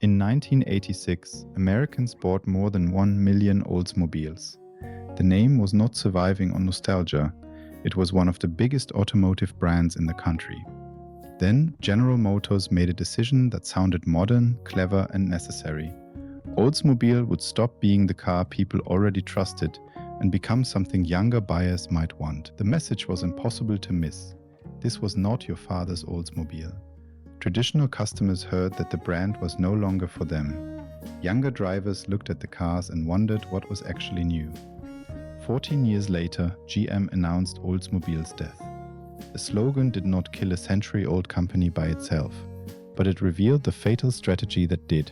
In 1986, Americans bought more than 1 million Oldsmobiles. The name was not surviving on nostalgia. It was one of the biggest automotive brands in the country. Then, General Motors made a decision that sounded modern, clever, and necessary. Oldsmobile would stop being the car people already trusted and become something younger buyers might want. The message was impossible to miss. This was not your father's Oldsmobile. Traditional customers heard that the brand was no longer for them. Younger drivers looked at the cars and wondered what was actually new. 14 years later, GM announced Oldsmobile's death. The slogan did not kill a century-old company by itself, but it revealed the fatal strategy that did.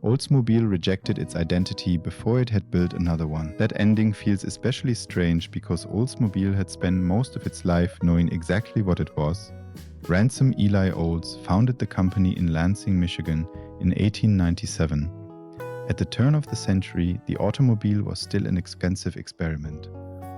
Oldsmobile rejected its identity before it had built another one. That ending feels especially strange because Oldsmobile had spent most of its life knowing exactly what it was. Ransom Eli Olds founded the company in Lansing, Michigan in 1897. At the turn of the century, the automobile was still an expensive experiment.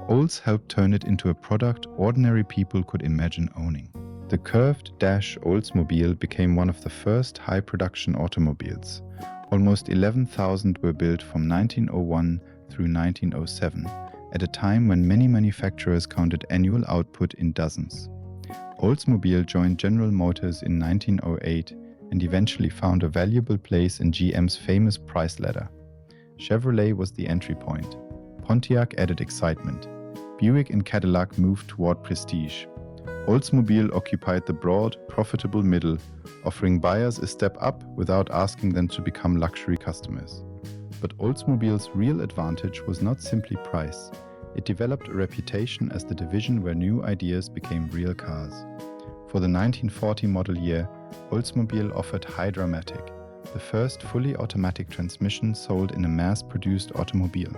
Olds helped turn it into a product ordinary people could imagine owning. The curved dash Oldsmobile became one of the first high-production automobiles. Almost 11,000 were built from 1901 through 1907, at a time when many manufacturers counted annual output in dozens. Oldsmobile joined General Motors in 1908 and eventually found a valuable place in GM's famous price ladder. Chevrolet was the entry point. Pontiac added excitement. Buick and Cadillac moved toward prestige. Oldsmobile occupied the broad, profitable middle, offering buyers a step up without asking them to become luxury customers. But Oldsmobile's real advantage was not simply price. It developed a reputation as the division where new ideas became real cars. For the 1940 model year, Oldsmobile offered Hydra-Matic, the first fully automatic transmission sold in a mass-produced automobile.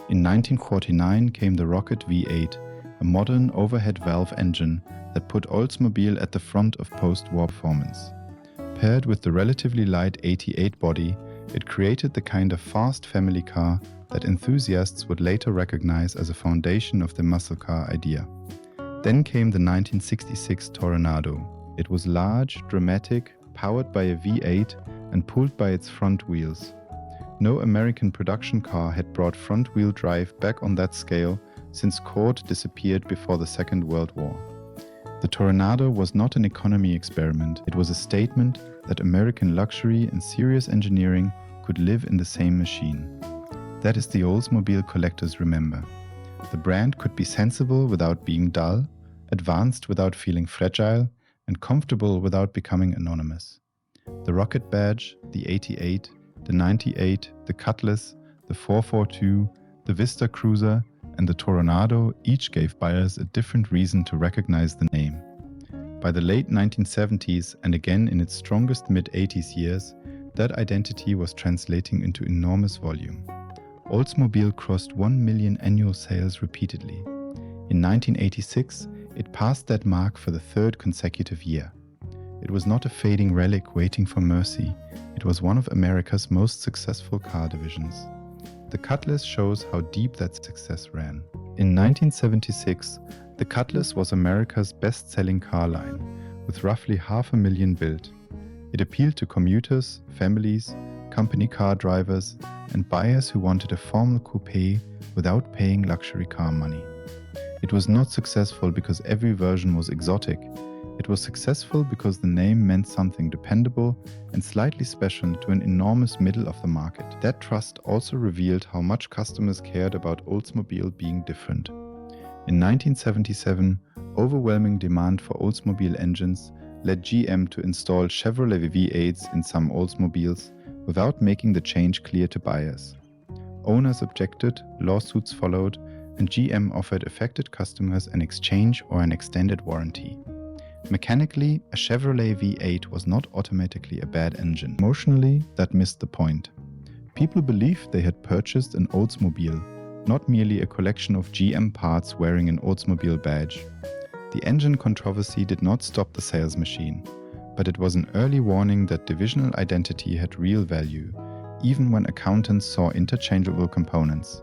In 1949 came the Rocket V8, a modern overhead valve engine that put Oldsmobile at the front of post-war performance. Paired with the relatively light 88 body, it created the kind of fast family car that enthusiasts would later recognize as a foundation of the muscle car idea. Then came the 1966 Toronado. It was large, dramatic, powered by a V8 and pulled by its front wheels. No American production car had brought front-wheel drive back on that scale since Cord disappeared before the Second World War. The Toronado was not an economy experiment, it was a statement that American luxury and serious engineering could live in the same machine. That is the Oldsmobile collectors remember. The brand could be sensible without being dull, advanced without feeling fragile, and comfortable without becoming anonymous. The Rocket badge, the 88, the 98, the Cutlass, the 442, the Vista Cruiser, and the Toronado each gave buyers a different reason to recognize the name. By the late 1970s and again in its strongest mid-80s years, that identity was translating into enormous volume. Oldsmobile crossed 1 million annual sales repeatedly. In 1986, it passed that mark for the third consecutive year. It was not a fading relic waiting for mercy, it was one of America's most successful car divisions. The Cutlass shows how deep that success ran. In 1976, the Cutlass was America's best-selling car line, with roughly 500,000 built. It appealed to commuters, families, company car drivers, and buyers who wanted a formal coupe without paying luxury car money. It was not successful because every version was exotic. It was successful because the name meant something dependable and slightly special to an enormous middle of the market. That trust also revealed how much customers cared about Oldsmobile being different. In 1977, overwhelming demand for Oldsmobile engines led GM to install Chevrolet V8s in some Oldsmobiles without making the change clear to buyers. Owners objected, lawsuits followed, and GM offered affected customers an exchange or an extended warranty. Mechanically, a Chevrolet V8 was not automatically a bad engine. Emotionally, that missed the point. People believed they had purchased an Oldsmobile, not merely a collection of GM parts wearing an Oldsmobile badge. The engine controversy did not stop the sales machine, but it was an early warning that divisional identity had real value, even when accountants saw interchangeable components.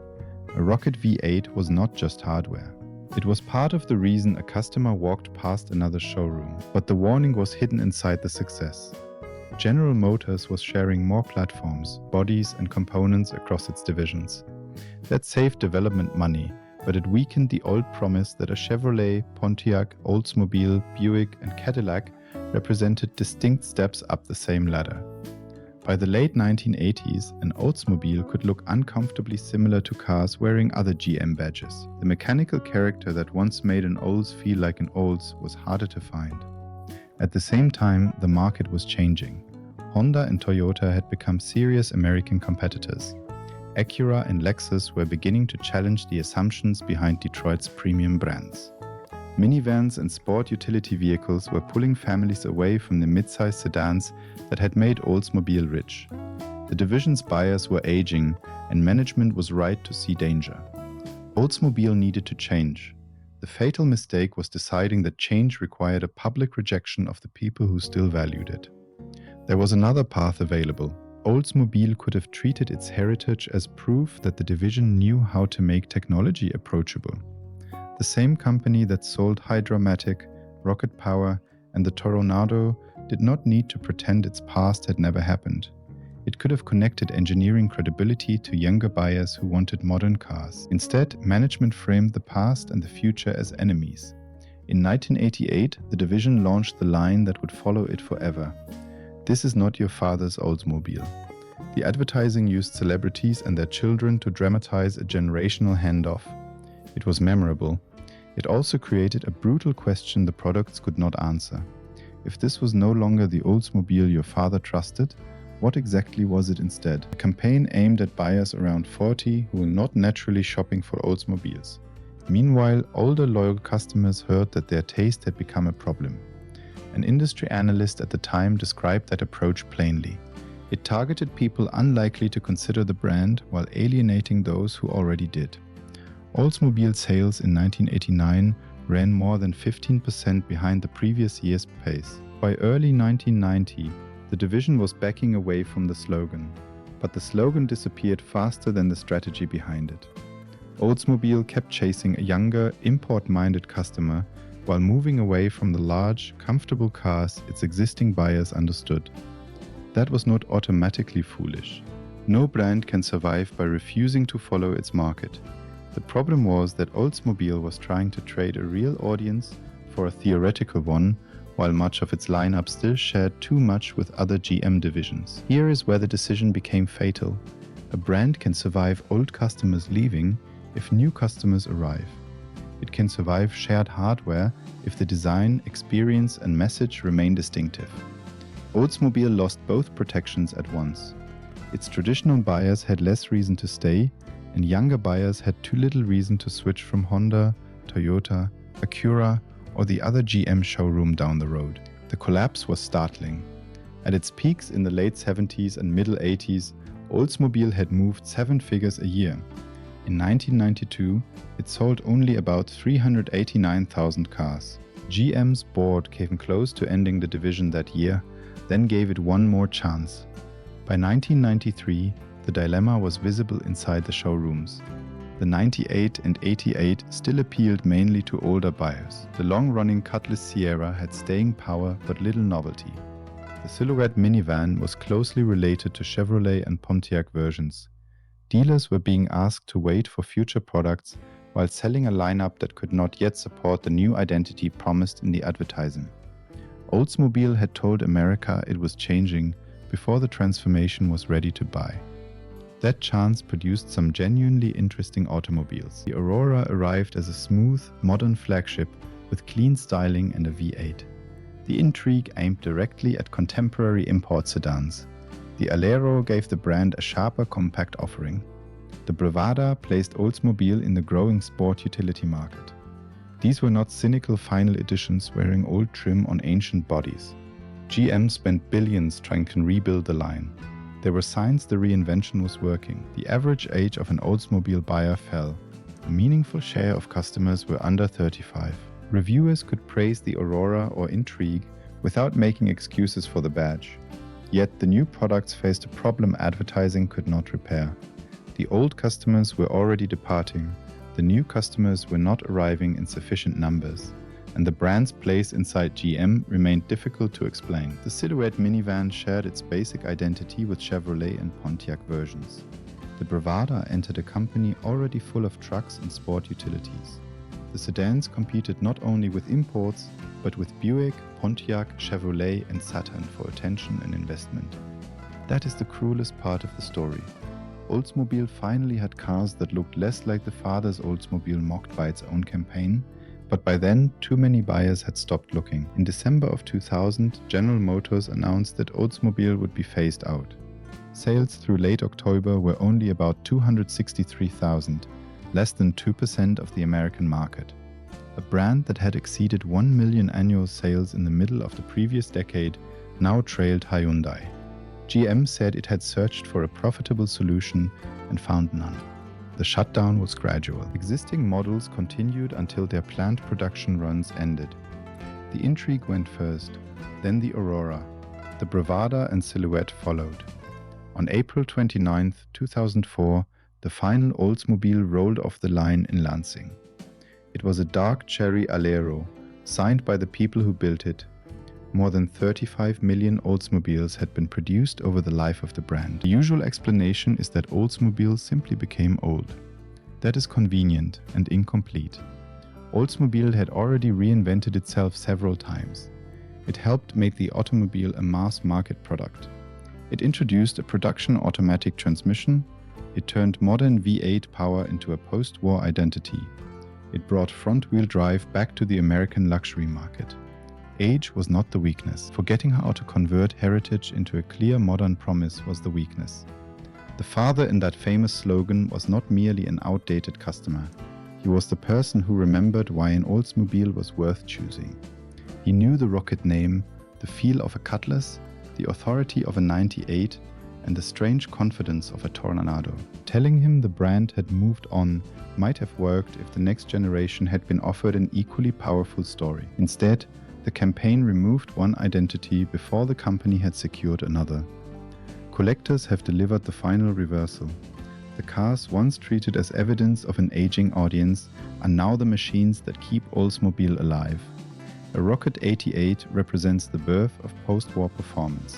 A Rocket V8 was not just hardware. It was part of the reason a customer walked past another showroom, but the warning was hidden inside the success. General Motors was sharing more platforms, bodies, and components across its divisions. That saved development money, but it weakened the old promise that a Chevrolet, Pontiac, Oldsmobile, Buick, and Cadillac represented distinct steps up the same ladder. By the late 1980s, an Oldsmobile could look uncomfortably similar to cars wearing other GM badges. The mechanical character that once made an Olds feel like an Olds was harder to find. At the same time, the market was changing. Honda and Toyota had become serious American competitors. Acura and Lexus were beginning to challenge the assumptions behind Detroit's premium brands. Minivans and sport utility vehicles were pulling families away from the mid-size sedans that had made Oldsmobile rich. The division's buyers were aging, and management was right to see danger. Oldsmobile needed to change. The fatal mistake was deciding that change required a public rejection of the people who still valued it. There was another path available. Oldsmobile could have treated its heritage as proof that the division knew how to make technology approachable. The same company that sold Hydra-Matic, Rocket Power, and the Toronado did not need to pretend its past had never happened. It could have connected engineering credibility to younger buyers who wanted modern cars. Instead, management framed the past and the future as enemies. In 1988, the division launched the line that would follow it forever. "This is not your father's Oldsmobile." The advertising used celebrities and their children to dramatize a generational handoff. It was memorable. It also created a brutal question the products could not answer. If this was no longer the Oldsmobile your father trusted, what exactly was it instead? A campaign aimed at buyers around 40 who were not naturally shopping for Oldsmobiles. Meanwhile, older loyal customers heard that their taste had become a problem. An industry analyst at the time described that approach plainly. It targeted people unlikely to consider the brand while alienating those who already did. Oldsmobile sales in 1989 ran more than 15% behind the previous year's pace. By early 1990, the division was backing away from the slogan, but the slogan disappeared faster than the strategy behind it. Oldsmobile kept chasing a younger, import-minded customer while moving away from the large, comfortable cars its existing buyers understood. That was not automatically foolish. No brand can survive by refusing to follow its market. The problem was that Oldsmobile was trying to trade a real audience for a theoretical one, while much of its lineup still shared too much with other GM divisions. Here is where the decision became fatal. A brand can survive old customers leaving if new customers arrive. It can survive shared hardware if the design, experience, and message remain distinctive. Oldsmobile lost both protections at once. Its traditional buyers had less reason to stay, and younger buyers had too little reason to switch from Honda, Toyota, Acura, or the other GM showroom down the road. The collapse was startling. At its peaks in the late 70s and middle 80s, Oldsmobile had moved 7 figures a year. In 1992, it sold only about 389,000 cars. GM's board came close to ending the division that year, then gave it one more chance. By 1993, the dilemma was visible inside the showrooms. The 98 and 88 still appealed mainly to older buyers. The long-running Cutlass Sierra had staying power but little novelty. The Silhouette minivan was closely related to Chevrolet and Pontiac versions. Dealers were being asked to wait for future products while selling a lineup that could not yet support the new identity promised in the advertising. Oldsmobile had told America it was changing before the transformation was ready to buy. That chance produced some genuinely interesting automobiles. The Aurora arrived as a smooth, modern flagship with clean styling and a V8. The Intrigue aimed directly at contemporary import sedans. The Alero gave the brand a sharper, compact offering. The Bravada placed Oldsmobile in the growing sport utility market. These were not cynical final editions wearing old trim on ancient bodies. GM spent billions trying to rebuild the line. There were signs the reinvention was working. The average age of an Oldsmobile buyer fell. A meaningful share of customers were under 35. Reviewers could praise the Aurora or Intrigue without making excuses for the badge. Yet the new products faced a problem advertising could not repair. The old customers were already departing. The new customers were not arriving in sufficient numbers. and the brand's place inside GM remained difficult to explain. The Silhouette minivan shared its basic identity with Chevrolet and Pontiac versions. The Bravada entered a company already full of trucks and sport utilities. The sedans competed not only with imports, but with Buick, Pontiac, Chevrolet and Saturn for attention and investment. That is the cruelest part of the story. Oldsmobile finally had cars that looked less like the father's Oldsmobile mocked by its own campaign, but by then too many buyers had stopped looking. In December of 2000, General Motors announced that Oldsmobile would be phased out. Sales through late October were only about 263,000, less than 2% of the American market. A brand that had exceeded 1 million annual sales in the middle of the previous decade now trailed Hyundai. GM said it had searched for a profitable solution and found none. The shutdown was gradual. Existing models continued until their planned production runs ended. The Intrigue went first, then the Aurora. The Bravada and Silhouette followed. On April 29, 2004, the final Oldsmobile rolled off the line in Lansing. It was a dark cherry Alero, signed by the people who built it. More than 35 million Oldsmobiles had been produced over the life of the brand. The usual explanation is that Oldsmobile simply became old. That is convenient and incomplete. Oldsmobile had already reinvented itself several times. It helped make the automobile a mass-market product. It introduced a production automatic transmission. It turned modern V8 power into a post-war identity. It brought front-wheel drive back to the American luxury market. Age was not the weakness. Forgetting how to convert heritage into a clear modern promise was the weakness. The father in that famous slogan was not merely an outdated customer. He was the person who remembered why an Oldsmobile was worth choosing. He knew the rocket name, the feel of a Cutlass, the authority of a 98, and the strange confidence of a Tornado. Telling him the brand had moved on might have worked if the next generation had been offered an equally powerful story. Instead, the campaign removed one identity before the company had secured another. Collectors have delivered the final reversal. The cars once treated as evidence of an aging audience are now the machines that keep Oldsmobile alive. A Rocket 88 represents the birth of post-war performance.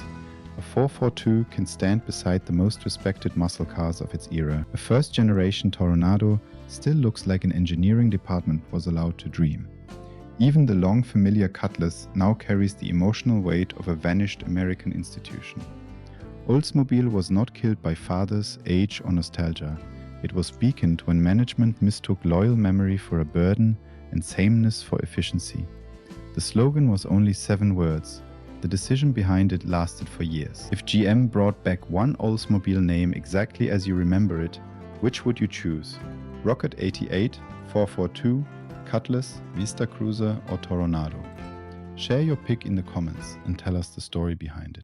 A 442 can stand beside the most respected muscle cars of its era. A first-generation Tornado still looks like an engineering department was allowed to dream. Even the long familiar Cutlass now carries the emotional weight of a vanished American institution. Oldsmobile was not killed by fathers, age or nostalgia. It was beaconed when management mistook loyal memory for a burden and sameness for efficiency. The slogan was only 7 words. The decision behind it lasted for years. If GM brought back one Oldsmobile name exactly as you remember it, which would you choose? Rocket 88, 442, Cutlass, Vista Cruiser or Tornado? Share your pick in the comments and tell us the story behind it.